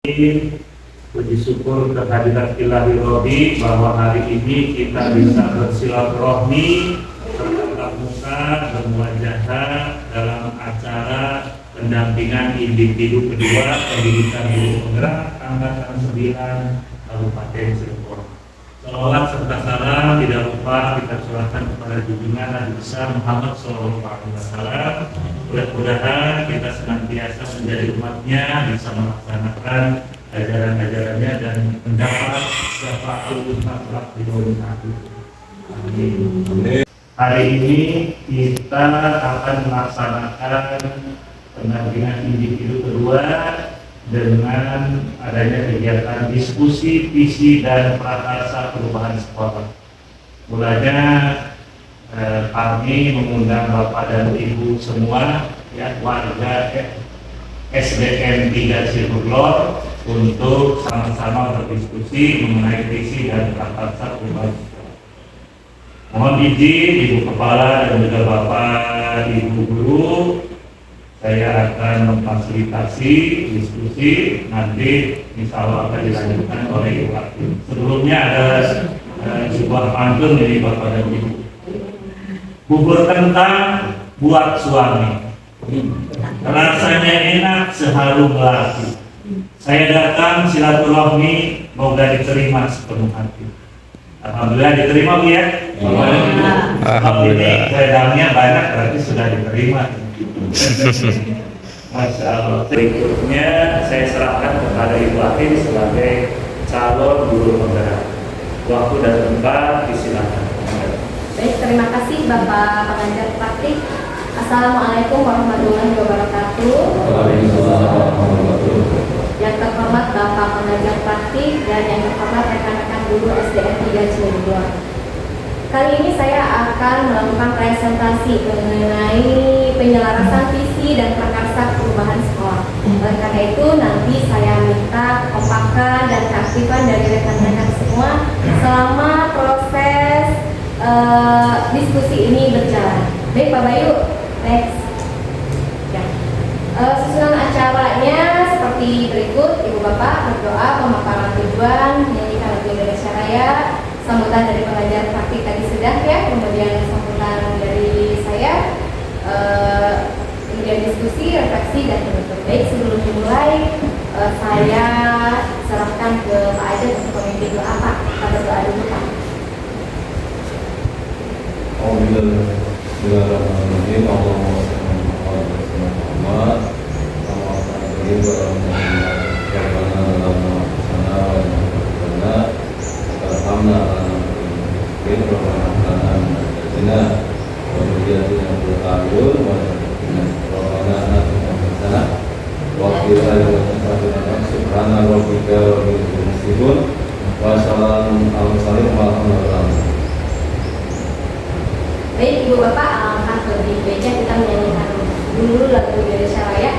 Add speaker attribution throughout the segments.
Speaker 1: Puji syukur kehadirat Ilahi Robi bahwa hari ini kita bisa bersilaturahmi bertatap muka, bermuajahah dalam acara pendampingan individu kedua pendidikan guru penggerak angkatan 9 Kabupaten Cirebon. Salawat serta salam tidak lupa kita surahkan kepada junjungan Nabi besar Muhammad SAW. Mudah-mudahan kita senantiasa menjadi umatnya, bisa melaksanakan ajaran-ajarannya dan mendapat syafaatul mutlaq di dunia akhirat. Amin. Hari ini kita akan melaksanakan pendampingan individu kedua dengan adanya kegiatan diskusi, visi dan prakarsa perubahan sekolah. Mulanya kami mengundang Bapak dan Ibu semua, ya, warga SDN 3 Cirebon untuk sama-sama berdiskusi mengenai visi dan prakarsa perubahan sekolah. Mohon izin Ibu Kepala dan juga Bapak Ibu Guru, saya akan memfasilitasi diskusi, nanti insya Allah akan dilanjutkan oleh Ibu Hakim. Sebelumnya ada sebuah pantun dari Bapak dan Ibu. Bubur kentang buat suami, rasanya enak seharum lelaki. Saya datang silaturahmi, moga diterima sepenuh hati. Alhamdulillah diterima Bu ya. Alhamdulillah. Ini wedangnya banyak berarti sudah diterima. Masya Allah. Berikutnya saya serahkan kepada Ibu Hakim sebagai calon guru penggerak. Waktu dan tempat disilakan.
Speaker 2: Baik, terima kasih Bapak pengajar praktik. Assalamualaikum warahmatullahi wabarakatuh. Yang terhormat Bapak pengajar praktik dan yang terhormat rekan-rekan guru SDN 3 Cirebon. Kali ini saya akan melakukan presentasi mengenai penyelarasan visi dan prakarsa perubahan sekolah. Oleh karena itu nanti saya minta kompakan dan keaktifan dari rekan-rekan semua selama proses diskusi ini berjalan. Baik Pak Bayu, next. Ya. Susunan acaranya seperti berikut. Ibu Bapak berdoa, pemaparan tujuan, menyanyikan lagu Indonesia Raya, sambutan dari pengajar praktik tadi sudah ya, kemudian sambutan dari saya, kemudian diskusi, refleksi dan penutup. Baik, sebelum dimulai saya serahkan ke Pak Ajat untuk memimpin doa Pak. Kita berdoa dulu Pak.
Speaker 3: Bismillahirrahmanirrahim.
Speaker 2: Baik Ibu Bapak, alangkah lebih baiknya kita menyanyikan dulu lagu Indonesia Raya.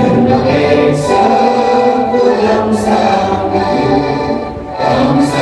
Speaker 3: Indonesia ku yang sanggup, bangsa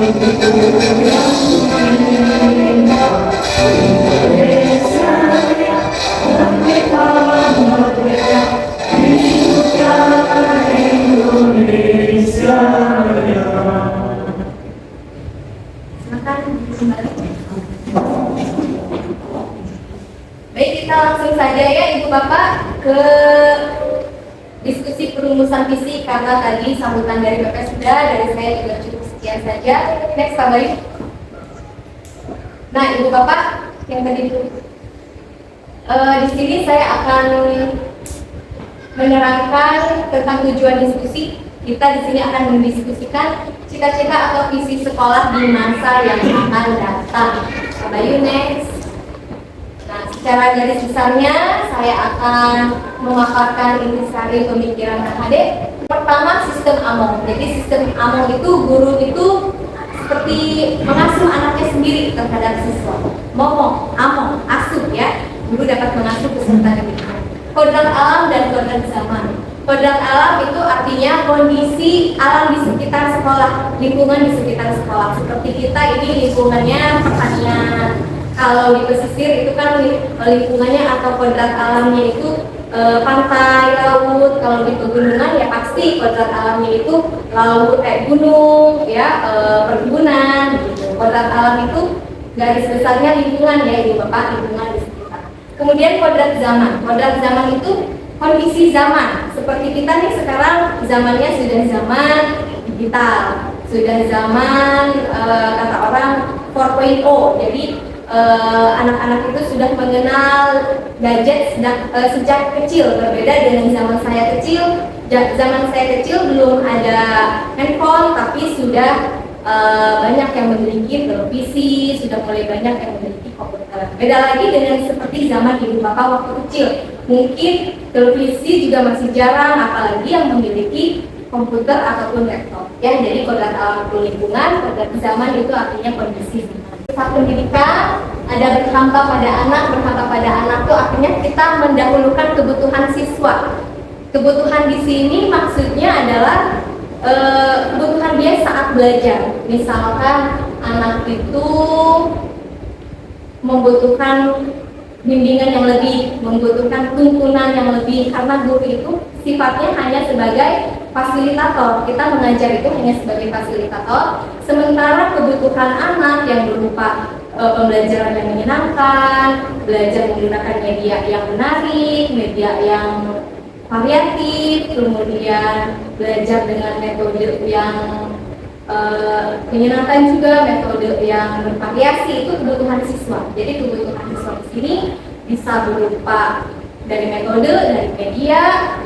Speaker 2: Baik, kita langsung saja ya Ibu Bapak ke diskusi perumusan visi, karena tadi sambutan dari Bapak sudah, dari saya juga cukup sekian saja. Next Pak Bayu. Nah Ibu Bapak yang tadi di sini saya akan menerangkan tentang tujuan diskusi. Kita di sini akan mendiskusikan cita-cita atau visi sekolah di masa yang akan datang. Pak Bayu next. Nah, secara garis besarnya saya akan memaparkan intisari pemikiran AHD. Pertama, sistem AMONG. Jadi sistem AMONG itu, guru itu seperti mengasuh anaknya sendiri terhadap siswa. Momong, AMONG, asuh ya. Guru dapat mengasuh peserta didik. Kodrat alam dan kodrat zaman. Kodrat alam itu artinya kondisi alam di sekitar sekolah, lingkungan di sekitar sekolah. Seperti kita ini lingkungannya pertanian. Kalau di pesisir itu kan lingkungannya atau kodrat alamnya itu pantai, laut. Kalau di pegunungan ya pasti kodrat alamnya itu laut, gunung, ya perkebunan. Gitu. Kodrat alam itu garis besarnya lingkungan ya Ibu Bapak, lingkungan di sekitar. Kemudian kodrat zaman. Kodrat zaman itu kondisi zaman. Seperti kita nih sekarang zamannya sudah zaman digital, sudah zaman kata orang 4.0. Jadi anak-anak itu sudah mengenal gadget sejak kecil, berbeda dengan zaman saya kecil. Zaman saya kecil belum ada handphone, tapi sudah banyak yang memiliki televisi, sudah mulai banyak yang memiliki komputer. Beda lagi dengan seperti zaman Ibu Bapak waktu kecil. Mungkin televisi juga masih jarang, apalagi yang memiliki komputer ataupun laptop. Ya, jadi kodrat alam lingkungan, kodrat zaman itu artinya kondisi zaman. Saat pendidikan ada berhampa pada anak itu artinya kita mendahulukan kebutuhan siswa. Kebutuhan di sini maksudnya adalah kebutuhan dia saat belajar. Misalkan anak itu membutuhkan bimbingan yang lebih, membutuhkan tuntunan yang lebih, karena guru itu sifatnya hanya sebagai fasilitator. Kita mengajar itu hanya sebagai fasilitator, sementara kebutuhan anak yang berupa pembelajaran yang menyenangkan, belajar menggunakan media yang menarik, media yang variatif, kemudian belajar dengan metode yang menyenangkan juga, metode yang bervariasi, itu kebutuhan siswa. Jadi kebutuhan siswa di sini bisa berupa dari metode, dari media,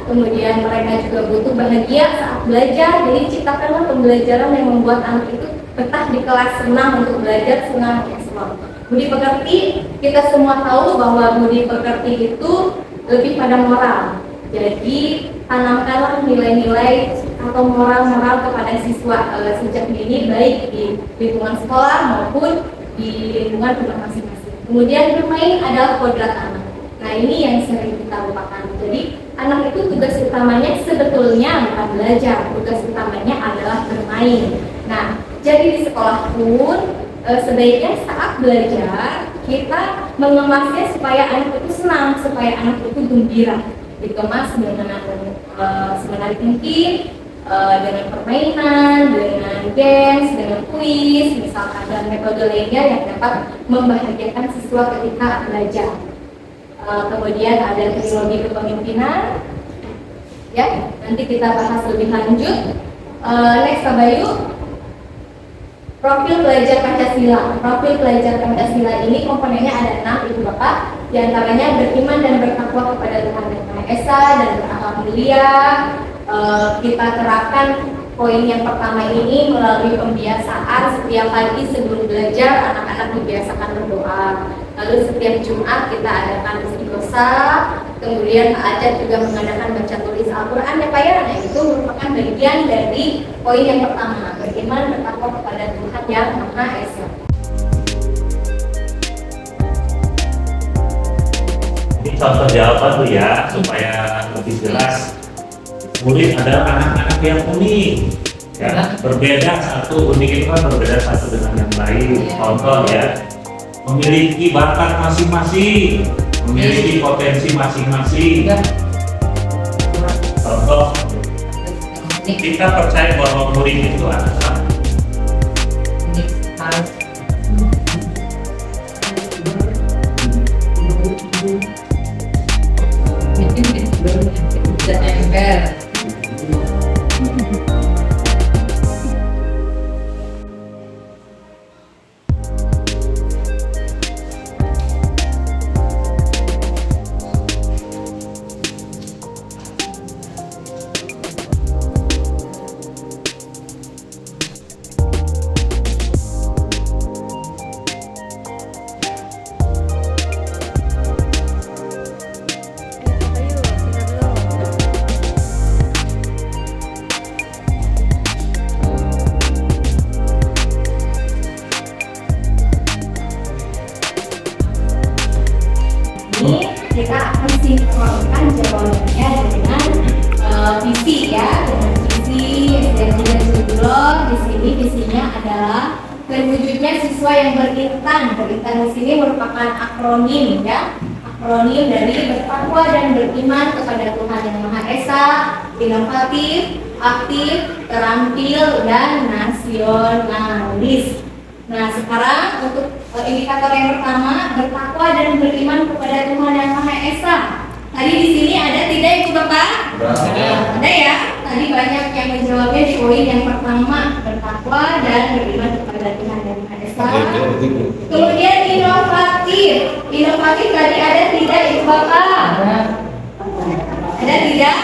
Speaker 2: kemudian mereka juga butuh bahagia saat belajar. Jadi ciptakanlah pembelajaran yang membuat anak itu betah di kelas, senang untuk belajar, senang eksplor. Budi pekerti, kita semua tahu bahwa budi pekerti itu lebih pada moral. Jadi tanamkanlah nilai-nilai atau moral-moral kepada siswa sejak dini, baik di lingkungan sekolah maupun di lingkungan rumah masing-masing. Kemudian bermain adalah kodrat anak. Nah ini yang sering kita lupakan. Jadi anak itu tugas utamanya sebetulnya bukan belajar, tugas utamanya adalah bermain. Nah jadi di sekolah pun sebaiknya saat belajar kita mengemasnya supaya anak itu senang, supaya anak itu gembira. Dikemas dengan semenarik mungkin, dengan permainan, dengan games, dengan kuis, misalkan, dan metode lainnya yang dapat membahagiakan siswa ketika belajar. Kemudian ada teknologi kepemimpinan, ya nanti kita bahas lebih lanjut. Next Pak Bayu, profil pelajar Pancasila. Profil pelajar Pancasila ini komponennya ada 6 Ibu Bapak. Di antaranya beriman dan bertakwa kepada Tuhan Yang Maha Esa dan berakhlak mulia. Kita terapkan poin yang pertama ini melalui pembiasaan. Setiap pagi sebelum belajar anak-anak dibiasakan berdoa. Lalu setiap Jumat kita adakan istighosah. Kemudian Pak Ajat juga mengadakan baca tulis Al-Quran ya Pak ya. Nah itu merupakan bagian dari poin yang pertama, beriman bertakwa kepada Tuhan Yang Maha Esa.
Speaker 1: Ini contoh jawaban tuh ya, supaya lebih jelas. Murid adalah anak-anak yang unik. Ya, berbeda satu, unik itu kan berbeda satu dengan yang lain. Contoh ya, memiliki bakat masing-masing, memiliki potensi masing-masing. Contoh, kita percaya bahwa murid itu adalah
Speaker 2: kita akan sinkronkan jawabannya dengan visi ya, dengan visi SDM 3 Glor. Di sini visinya adalah terwujudnya siswa yang berintan. Berintan di sini merupakan akronim ya, akronim dari bertakwa dan beriman kepada Tuhan Yang Maha Esa, inovatif, aktif, terampil, dan nasionalis. Nah, sekarang untuk indikator yang pertama, bertakwa dan beriman kepada Tuhan Yang Maha Esa. Tadi di sini ada tidak Ibu Bapak? Ada ya. Tadi banyak yang menjawabnya di poin yang pertama, bertakwa dan beriman kepada Tuhan Yang Maha Esa. Kemudian inovatif. Inovatif tadi ada tidak Ibu Bapak? Ada tidak?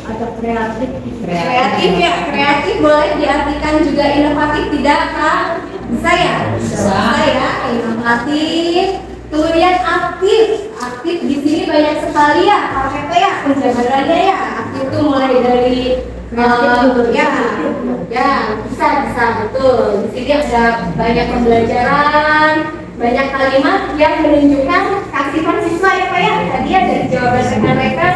Speaker 2: Atau kreatif? Kreatif ya, kreatif boleh diartikan juga inovatif tidak Kak? Bisa ya? Bisa ya, inovatif. Kemudian aktif. Aktif di sini banyak sekali ya, KPP ya, penjabarannya ya. Aktif itu mulai dari ya, bisa betul. Di sini ada banyak pembelajaran, banyak kalimat yang menunjukkan keaktifan siswa ya Pak ya. Tadi ada jawaban rekan-rekan.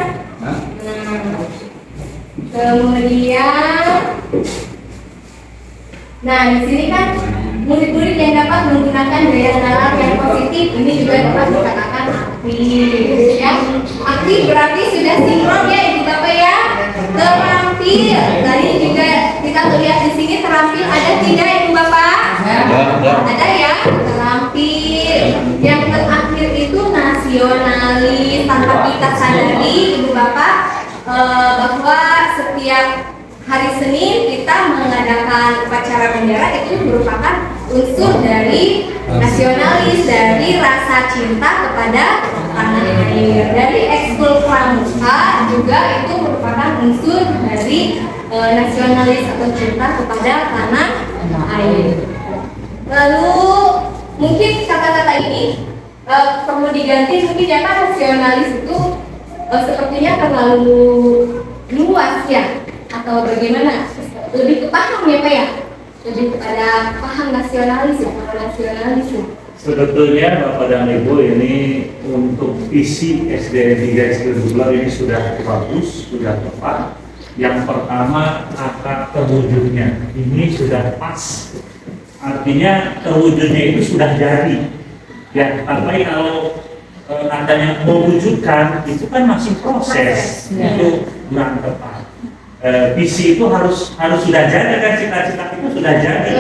Speaker 2: Kemudian, nah di sini kan murid-murid yang dapat menggunakan daya nalar yang positif ini juga dapat dikatakan aktif. Ya, aktif berarti sudah sinkron ya Ibu Bapak ya. Terampil, tadi juga kita lihat di sini terampil ada tidak Ibu Bapak? Ada ya, terampil. Yang terakhir itu nasionalis. Tanpa kita sadari Ibu Bapak bahwa setiap hari Senin kita mengadakan upacara bendera itu merupakan unsur dari nasionalis, dari rasa cinta kepada tanah air. Dari ekskul pramuka juga itu merupakan unsur dari nasionalis atau cinta kepada tanah air. Lalu mungkin kata-kata ini perlu diganti mungkin ya kan, nasionalis itu sepertinya terlalu luas ya, atau bagaimana? Lebih ke paham ya Pak ya? Lebih kepada paham nasionalis ya, nasionalis ya.
Speaker 1: Sebetulnya Bapak dan Ibu ini untuk visi SDM 3 Glor ini sudah bagus, sudah tepat. Yang pertama kata terwujudnya ini sudah pas, artinya terwujudnya itu sudah jadi. Ya, tapi kalau katanya mewujudkan itu kan masih proses, itu kurang tepat. Visi itu harus sudah jadi kan, cita-cita itu sudah jadi.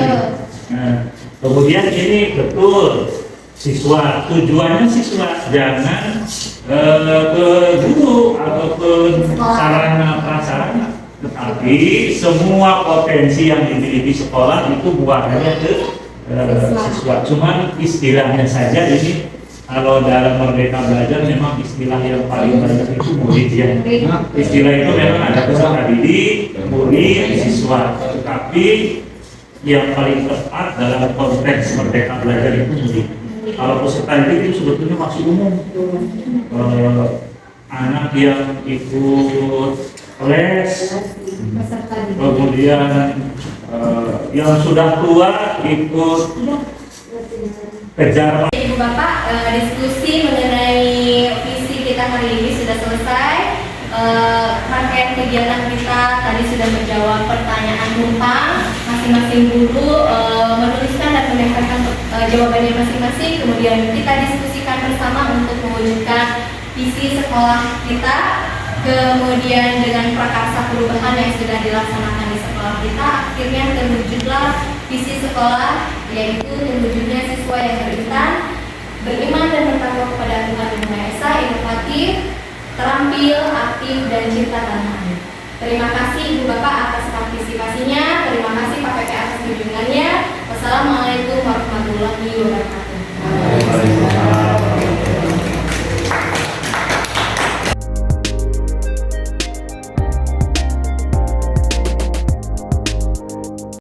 Speaker 1: Kemudian ini betul siswa, tujuannya siswa jangan ke guru atau ke sarana prasarana, tetapi semua potensi yang dimiliki sekolah itu buahnya ke siswa. Cuman istilahnya saja ini, kalau dalam Merdeka Belajar memang istilah yang paling banyak itu murid ya. Istilah itu memang ada peserta didik, murid, siswa. Tetapi yang paling tepat dalam konteks Merdeka Belajar itu murid. Kalau peserta didik itu sebetulnya masih umum. Anak yang ikut les, kemudian yang sudah tua ikut kejar.
Speaker 2: Ibu Bapak, diskusi mengenai visi kita hari ini sudah selesai. rangkaian kegiatan kita tadi sudah menjawab pertanyaan numpang. Masing-masing guru menuliskan dan menyampaikan jawabannya masing-masing. Kemudian kita diskusikan bersama untuk mewujudkan visi sekolah kita. Kemudian dengan prakarsa perubahan yang sudah dilaksanakan di sekolah kita, akhirnya terwujudlah visi sekolah, yaitu terwujudnya siswa yang beriman dan bertakwa kepada Tuhan Yang Maha Esa, inovatif, terampil, aktif, dan cinta tanah air. Terima kasih Ibu Bapak atas partisipasinya. Terima kasih Pak PP atas kunjungannya. Wassalamualaikum warahmatullahi wabarakatuh.